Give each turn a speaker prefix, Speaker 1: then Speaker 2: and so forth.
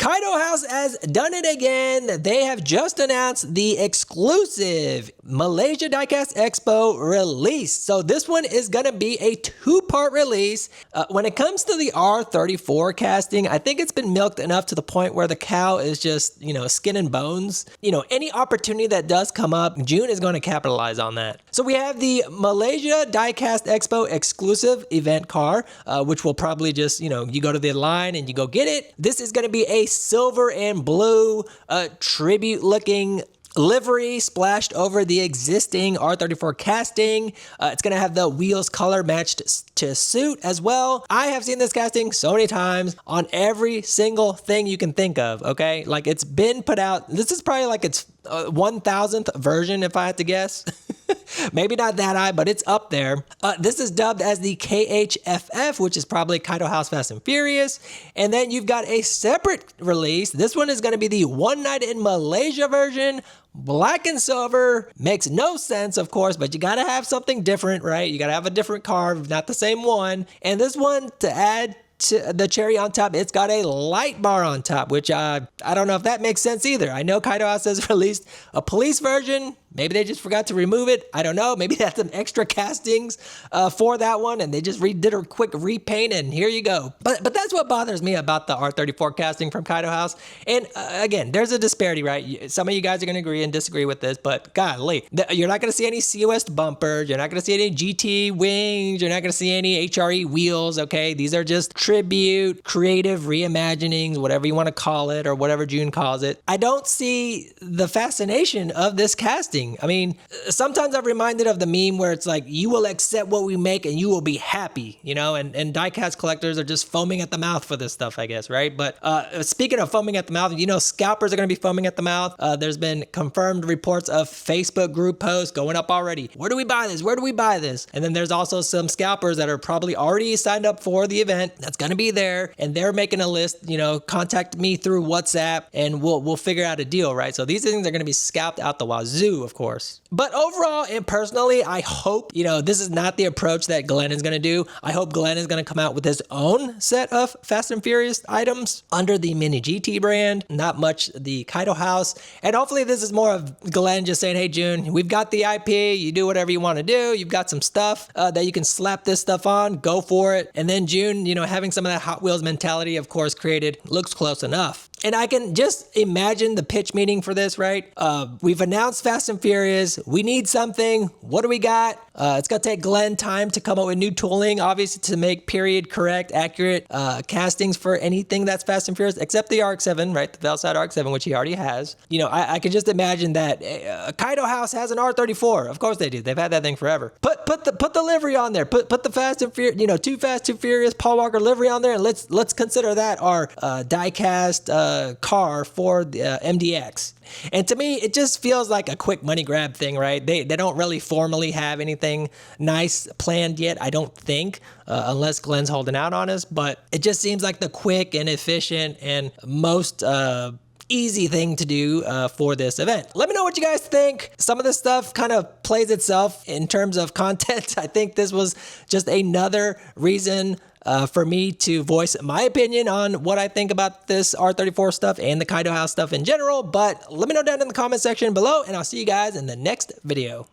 Speaker 1: Kaido House has done it again. They have just announced the exclusive Malaysia Diecast Expo release. So this one is going to be a two-part release. When it comes to the R34 casting, I think it's been milked enough to the point where the cow is just, skin and bones. Any opportunity that does come up, June is going to capitalize on that. So we have the Malaysia Diecast Expo exclusive event car, which will probably just, you go to the line and you go get it. This is going to be a silver and blue tribute looking livery splashed over the existing R34 casting. It's going to have the wheels color matched to suit as well. I have seen this casting so many times on every single thing you can think of, okay? Like, it's been put out. This is probably like its 1000th version, if I had to guess. Maybe not that high, but it's up there. This is dubbed as the KHFF, which is probably Kaido House Fast and Furious. And then you've got a separate release. This one is going to be the One Night in Malaysia version. Black and silver. Makes no sense, of course, but you got to have something different, right? You got to have a different car, not the same one. And this one, to add to the cherry on top, it's got a light bar on top, which I don't know if that makes sense either. I know Kaido House has released a police version. Maybe they just forgot to remove it. I don't know. Maybe they had some extra castings for that one and they just did a quick repaint and here you go. But that's what bothers me about the R34 casting from Kaido House. And again, there's a disparity, right? Some of you guys are going to agree and disagree with this, but golly, you're not going to see any COS bumpers. You're not going to see any GT wings. You're not going to see any HRE wheels, okay? These are just tribute, creative reimaginings, whatever you want to call it or whatever June calls it. I don't see the fascination of this casting. I mean, sometimes I'm reminded of the meme where it's like, you will accept what we make and you will be happy, and diecast collectors are just foaming at the mouth for this stuff, I guess, right? But speaking of foaming at the mouth, scalpers are going to be foaming at the mouth. There's been confirmed reports of Facebook group posts going up already. Where do we buy this? Where do we buy this? And then there's also some scalpers that are probably already signed up for the event that's going to be there and they're making a list, contact me through WhatsApp and we'll figure out a deal, right? So these things are going to be scalped out the wazoo, of course. But overall and personally, I hope, this is not the approach that Glenn is going to do. I hope Glenn is going to come out with his own set of Fast and Furious items under the Mini GT brand, not much the Kaido House. And hopefully this is more of Glenn just saying, hey, June, we've got the IP. You do whatever you want to do. You've got some stuff that you can slap this stuff on. Go for it. And then June, having some of that Hot Wheels mentality, of course, created, looks close enough. And I can just imagine the pitch meeting for this, right? We've announced Fast and Furious. We need something. What do we got? It's going to take Glenn time to come up with new tooling, obviously, to make period correct, accurate castings for anything that's Fast and Furious, except the RX-7, right? The Velside RX-7, which he already has. I can just imagine that Kaido House has an R34. Of course they do. They've had that thing forever. Put the livery on there. Put the Fast and Furious, Too Fast, Too Furious, Paul Walker livery on there, and let's consider that our diecast car for the MDX. And to me, it just feels like a quick money grab thing, right? They don't really formally have anything nice planned yet, I don't think, unless Glenn's holding out on us. But it just seems like the quick and efficient and most easy thing to do for this event. Let me know what you guys think. Some of this stuff kind of plays itself in terms of content. I think this was just another reason for me to voice my opinion on what I think about this R34 stuff and the Kaido House stuff in general. But let me know down in the comment section below, and I'll see you guys in the next video.